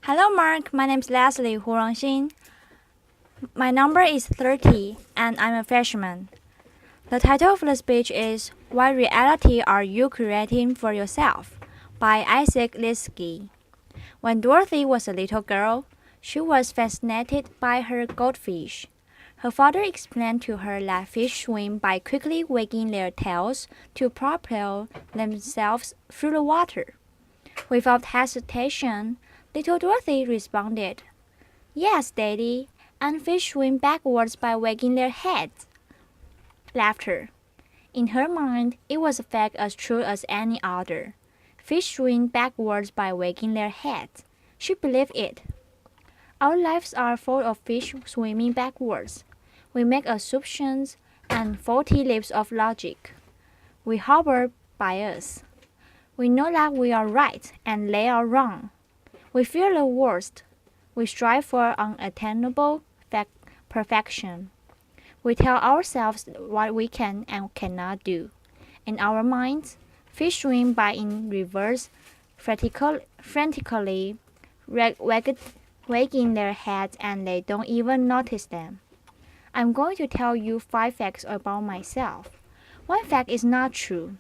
Hello, Mark. My name is Leslie Hu Rongxin. My number is 30, and I'm a freshman. The title of the speech is What Reality Are You Creating for Yourself? By Isaac Lidsky. When Dorothy was a little girl, she was fascinated by her goldfish. Her father explained to her that fish swim by quickly wagging their tails to propel themselves through the water. Without hesitation, little Dorothy responded, "Yes, Daddy, and fish swim backwards by wagging their heads." Laughter. In her mind, it was a fact as true as any other. Fish swim backwards by wagging their heads. She believed it. Our lives are full of fish swimming backwards. We make assumptions and faulty leaps of logic. We harbor bias. We know that we are right and they are wrong. We fear the worst. We strive for unattainable perfection. We tell ourselves what we can and cannot do. In our minds, fish swim by in reverse, frantically wagging their heads, and they don't even notice them. I'm going to tell you 5 facts about myself. One fact is not true.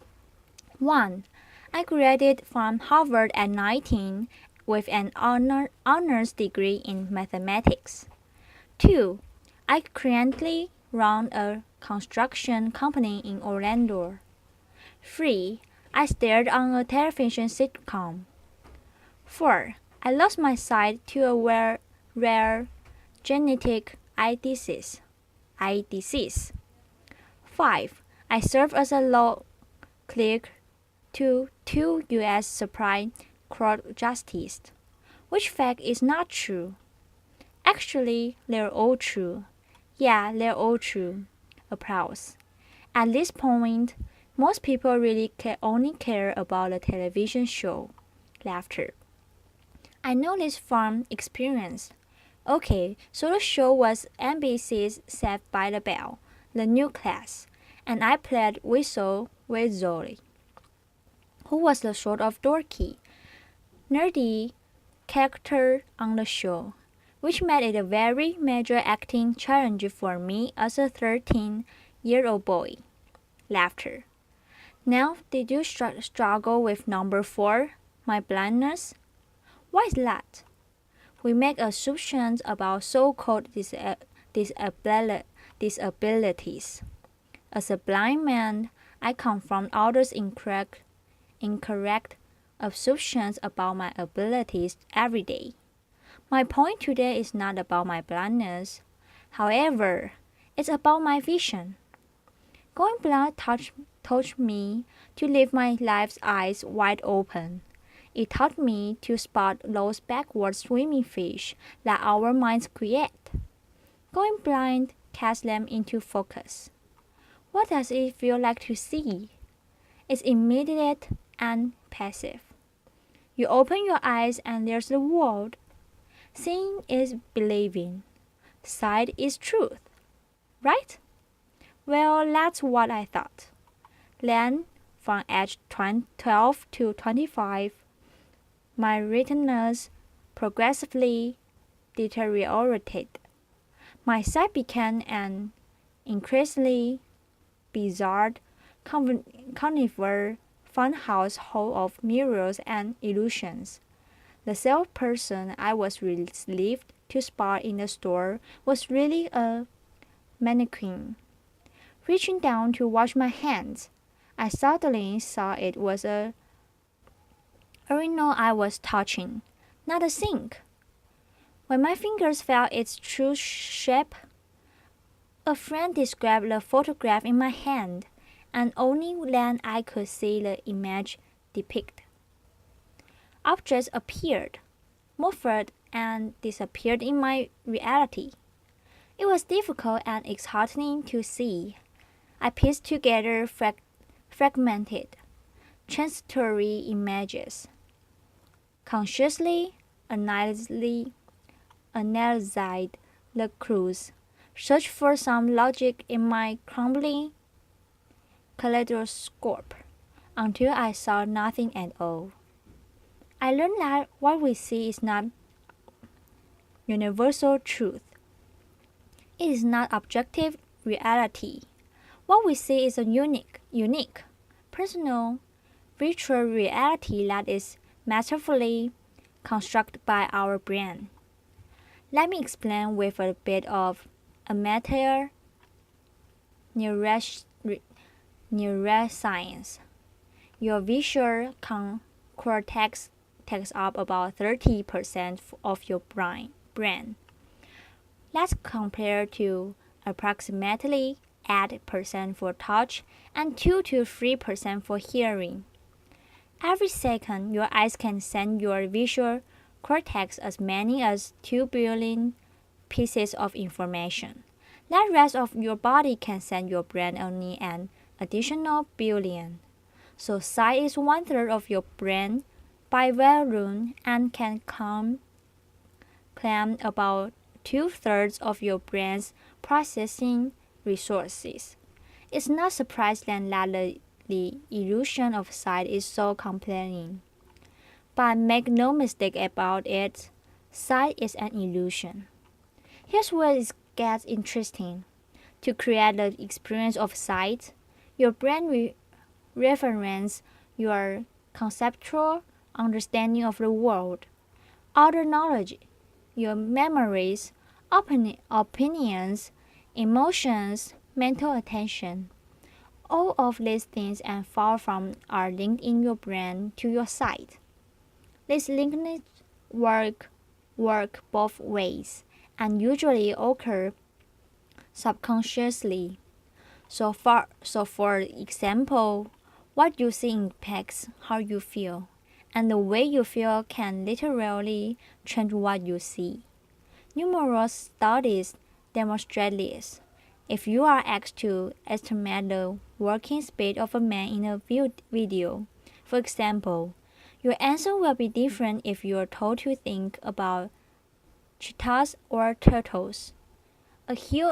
1. I graduated from Harvard at 19 with an honors degree in mathematics. 2. I currently run a construction company in Orlando. 3. I starred on a television sitcom. 4. I lost my sight to a rare genetic eye disease. 5. I serve as a law clerk to 2 U.S. Supreme Court justices. Which fact is not true? Actually, they're all true. Yeah, they're all true. Applause. At this point, most people really only care about the television show. Laughter. I know this from experience. Okay, so the show was NBC's Saved by the Bell, the new class, and I played Whistle with Zoe, who was the sort of dorky, nerdy character on the show, which made it a very major acting challenge for me as a 13-year-old boy. Laughter. Now, did you struggle with number 4, my blindness? Why is that? We make assumptions about so-called disabilities. As a blind man, I confront others' incorrect assumptions about my abilities every day. My point today is not about my blindness. However, it's about my vision. Going blind taught me to leave my life's eyes wide open. It taught me to spot those backward swimming fish that our minds create. Going blind casts them into focus. What does it feel like to see? It's immediate and passive. You open your eyes and there's the world. Seeing is believing. Sight is truth. Right? Well, that's what I thought. Then, from age 12 to 25, my retinas progressively deteriorated. My sight became an increasingly bizarre carnival funhouse full of mirrors and illusions. The salesperson I was relieved to spot in the store was really a mannequin. Reaching down to wash my hands, I suddenly saw it was a urinal I was touching, not a sink. When my fingers felt its true shape, a friend described the photograph in my hand, and only then I could see the image depicted. Objects appeared, moved, and disappeared in my reality. It was difficult and disheartening to see. I pieced together fragmented, transitory images. Consciously analyzed the clues, searched for some logic in my crumbling kaleidoscope, until I saw nothing at all. I learned that what we see is not universal truth. It is not objective reality. What we see is a unique, personal, virtual reality that is masterfully constructed by our brain. Let me explain with a bit of amateur neuroscience. Your visual cortex takes up about 30% of your brain. Let's compare to approximately 8% for touch and 2 to 3% for hearing. Every second, your eyes can send your visual cortex as many as 2 billion pieces of information. That rest of your body can send your brain only an additional billion. So sight is 1/3 of your brain by volume and can claim about 2/3 of your brain's processing resources. It's not surprising that the illusion of sight is so compelling. But make no mistake about it, sight is an illusion. Here's where it gets interesting. To create the experience of sight, your brain references your conceptual understanding of the world, other knowledge, your memories, opinions, emotions, mental attention. All of these things and far from are linked in your brain to your sight. These linkage work both ways and usually occur subconsciously. So for example, what you see impacts how you feel, and the way you feel can literally change what you see. Numerous studies demonstrate this. If you are asked to estimate the walking speed of a man in a video, for example, your answer will be different if you are told to think about cheetahs or turtles. A hill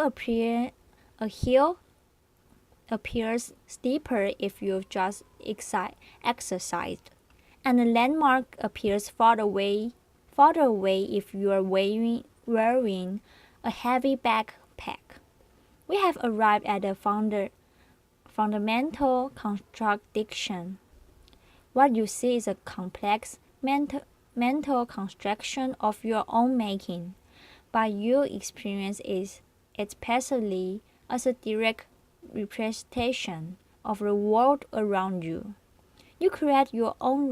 appears steeper if you've just exercised, and a landmark appears farther away if you are wearing a heavy backpack. We have arrived at a fundamental contradiction. What you see is a complex mental construction of your own making, but you experience it passively as a direct representation of the world around you. You create your own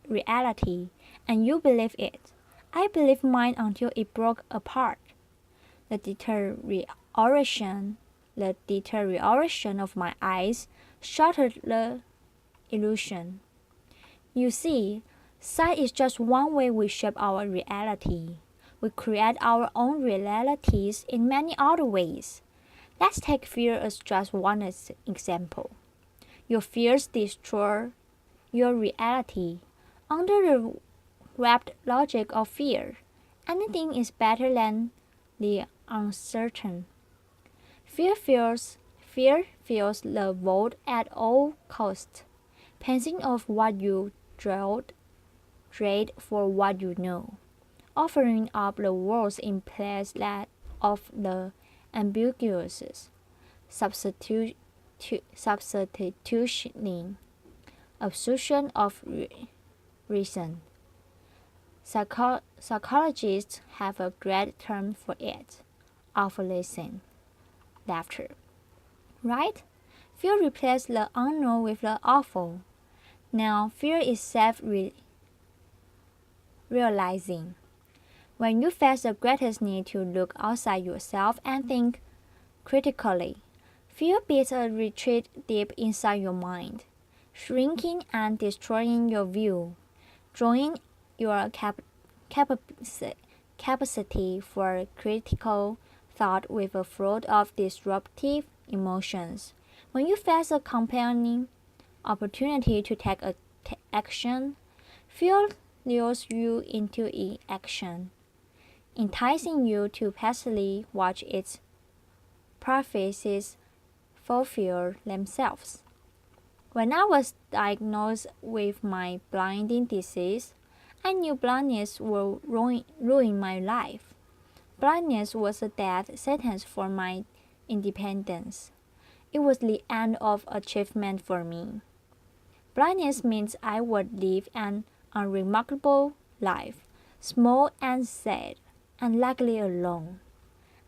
reality, and you believe it. I believed mine until it broke apart. The deterioration of my eyes shattered the illusion. You see, sight is just one way we shape our reality. We create our own realities in many other ways. Let's take fear as just one example. Your fears destroy your reality. Under the wrapped logic of fear, anything is better than the uncertain. Fear fills the void at all costs, passing off what you dread for what you know, offering up the worst in place of the ambiguous, substituting absorption of reason. Psychologists have a great term for it: awfulism, laughter. Right? Fear replaces the unknown with the awful. Now, fear is self-realizing. When you face the greatest need to look outside yourself and think critically, fear beats a retreat deep inside your mind, shrinking and destroying your view, drawing your capacity for critical thought with a flood of disruptive emotions. When you face a compelling opportunity to take action, fear lures you into inaction, enticing you to passively watch its prophecies fulfill themselves. When I was diagnosed with my blinding disease, I knew blindness would ruin my life. Blindness was a death sentence for my independence. It was the end of achievement for me. Blindness means I would live an unremarkable life, small and sad, and likely alone.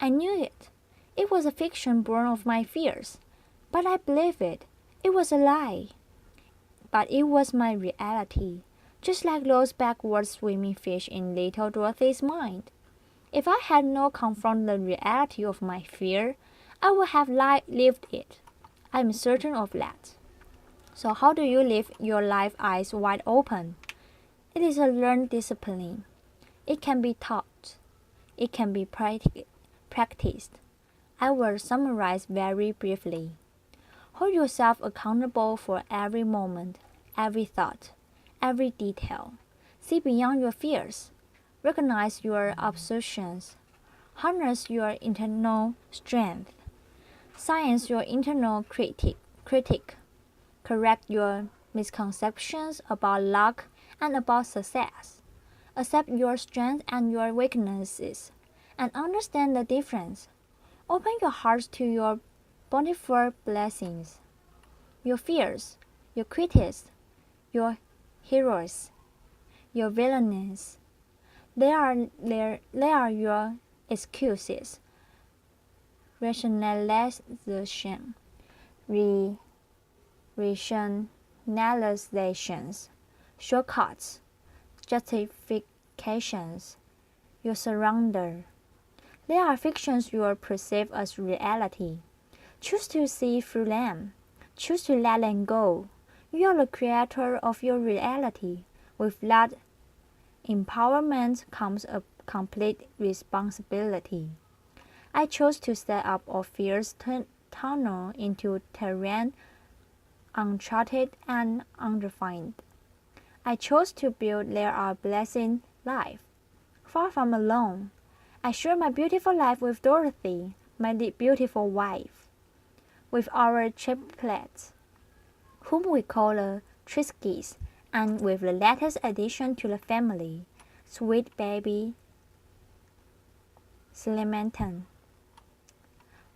I knew it. It was a fiction born of my fears, but I believed it. It was a lie. But it was my reality, just like those backward swimming fish in little Dorothy's mind. If I had not confronted the reality of my fear, I would have lived it. I am certain of that. So how do you live your life eyes wide open? It is a learned discipline. It can be taught. It can be practiced. I will summarize very briefly. Hold yourself accountable for every moment, every thought, every detail. See beyond your fears. Recognize your obsessions. Harness your internal strength. Silence your internal critic. Correct your misconceptions about luck and about success. Accept your strengths and your weaknesses, and understand the difference. Open your hearts to your bountiful blessings. Your fears, your critics, your heroes, your villains. They are your excuses, rationalization, rationalizations, shortcuts, justifications, your surrender. They are fictions you perceive as reality. Choose to see through them. Choose to let them go. You are the creator of your reality. With that empowerment comes a complete responsibility. I chose to step up of fear's tunnel into terrain uncharted and undefined. I chose to build there a blessing life, far from alone. I share my beautiful life with Dorothy, my beautiful wife, with our triplets, whom we call the Lidskys, and with the latest addition to the family, sweet baby Clementine.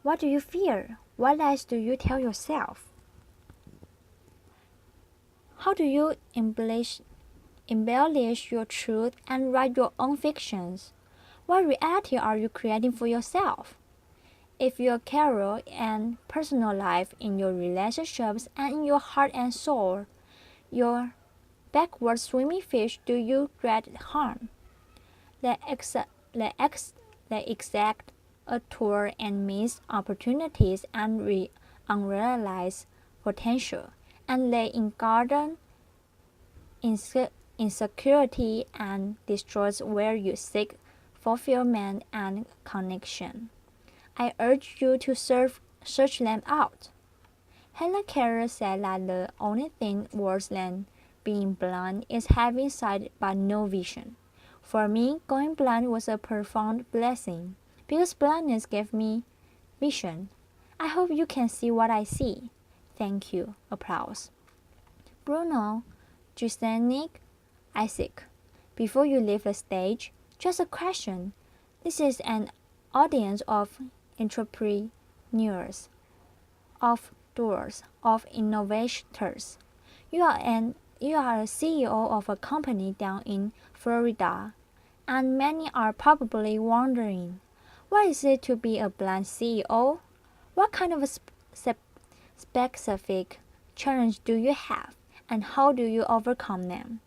What do you fear? What lies do you tell yourself? How do you embellish your truth and write your own fictions? What reality are you creating for yourself? If your career and personal life, in your relationships, and in your heart and soul, your backward swimming fish do you great harm. They exact a tour and miss opportunities and unrealized potential, and they garden insecurity and destroys where you seek fulfillment and connection. I urge you to search them out. Helen Keller said that the only thing worse than being blind is having sight but no vision. For me, going blind was a profound blessing, because blindness gave me vision. I hope you can see what I see. Thank you. Applause. Bruno, Giuseppe, Isaac. Before you leave the stage, just a question. This is an audience of entrepreneurs, of doers, of innovators. You are a CEO of a company down in Florida, and many are probably wondering, what is it to be a blind CEO? What kind of a specific challenge do you have, and how do you overcome them?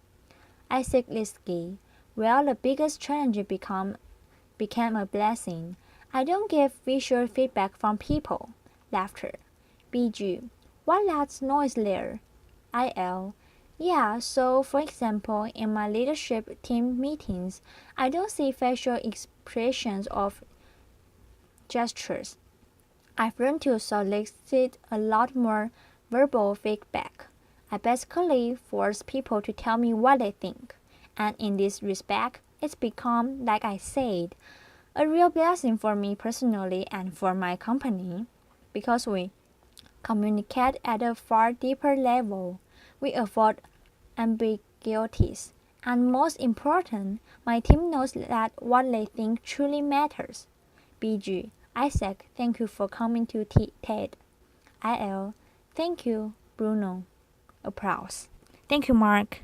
Isaac Lidsky. Well, the biggest challenge became a blessing. I don't get visual feedback from people. Laughter. BG. What loud noise there? IL. Yeah, so for example, in my leadership team meetings, I don't see facial expressions of gestures. I've learned to solicit a lot more verbal feedback. I basically force people to tell me what they think, and in this respect, it's become, like I said, a real blessing for me personally and for my company, because we communicate at a far deeper level. We avoid ambiguities And most important, my team knows that what they think truly matters. BG, Isaac, thank you for coming to TED. IL, thank you, Bruno. Applause. Thank you, Mark.